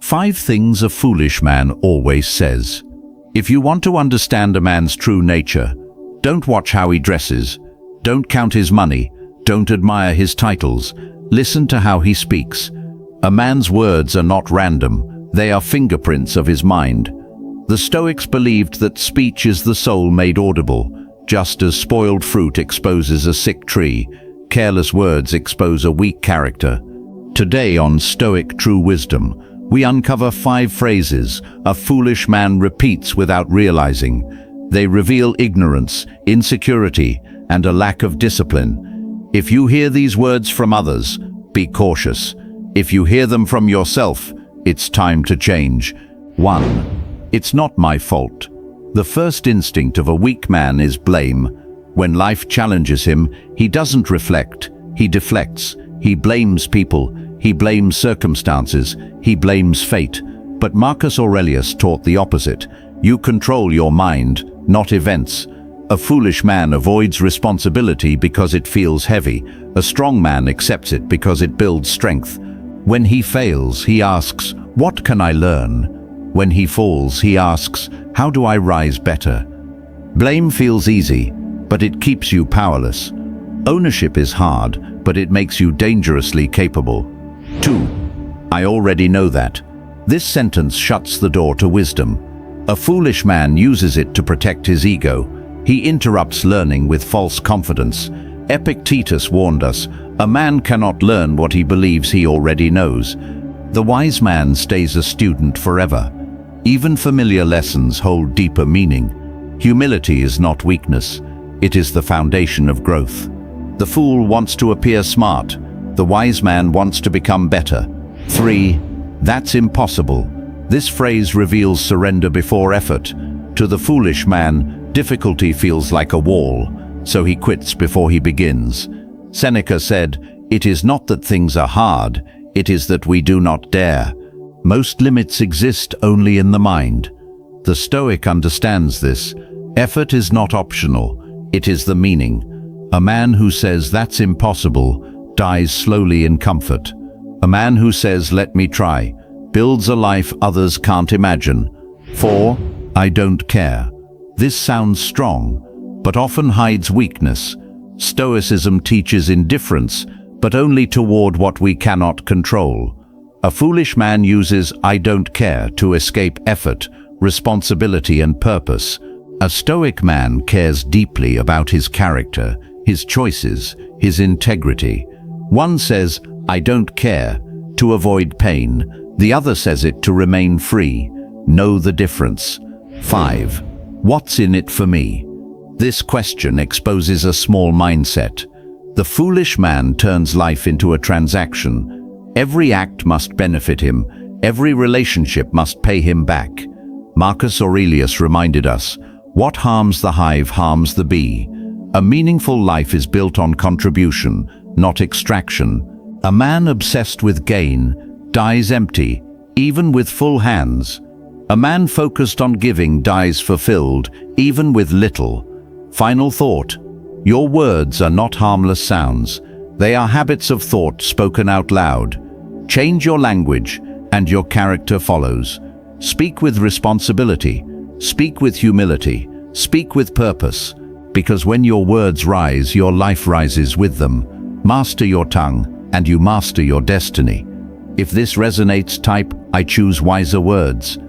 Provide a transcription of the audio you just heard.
5 things a foolish man always says. If you want to understand a man's true nature, don't watch how he dresses, don't count his money, don't admire his titles, listen to how he speaks. A man's words are not random, they are fingerprints of his mind. The Stoics believed that speech is the soul made audible. Just as spoiled fruit exposes a sick tree, careless words expose a weak character. Today on Stoic True Wisdom, we uncover 5 phrases a foolish man repeats without realizing. They reveal ignorance, insecurity, and a lack of discipline. If you hear these words from others, be cautious. If you hear them from yourself, it's time to change. 1. It's not my fault. The first instinct of a weak man is blame. When life challenges him, he doesn't reflect, he deflects. He blames people, he blames circumstances, he blames fate. But Marcus Aurelius taught the opposite. You control your mind, not events. A foolish man avoids responsibility because it feels heavy. A strong man accepts it because it builds strength. When he fails, he asks, "What can I learn?" When he falls, he asks, "How do I rise better?" Blame feels easy, but it keeps you powerless. Ownership is hard, but it makes you dangerously capable. 2. I already know that. This sentence shuts the door to wisdom. A foolish man uses it to protect his ego. He interrupts learning with false confidence. Epictetus warned us, a man cannot learn what he believes he already knows. The wise man stays a student forever. Even familiar lessons hold deeper meaning. Humility is not weakness. It is the foundation of growth. The fool wants to appear smart. The wise man wants to become better. 3. That's impossible. This phrase reveals surrender before effort. To the foolish man, difficulty feels like a wall, so he quits before he begins. Seneca said, "It is not that things are hard, it is that we do not dare." Most limits exist only in the mind. The Stoic understands this. Effort is not optional, it is the meaning. A man who says that's impossible dies slowly in comfort. A man who says let me try builds a life others can't imagine. 4. I don't care. This sounds strong, but often hides weakness. Stoicism teaches indifference, but only toward what we cannot control. A foolish man uses I don't care to escape effort, responsibility and purpose. A Stoic man cares deeply about his character, his choices, his integrity. One says, I don't care, to avoid pain. The other says it to remain free. Know the difference. 5. What's in it for me? This question exposes a small mindset. The foolish man turns life into a transaction. Every act must benefit him. Every relationship must pay him back. Marcus Aurelius reminded us, what harms the hive harms the bee. A meaningful life is built on contribution, not extraction. A man obsessed with gain dies empty, even with full hands. A man focused on giving dies fulfilled, even with little. Final thought. Your words are not harmless sounds. They are habits of thought spoken out loud. Change your language, and your character follows. Speak with responsibility. Speak with humility. Speak with purpose. Because when your words rise, your life rises with them. Master your tongue, and you master your destiny. If this resonates, type, I choose wiser words.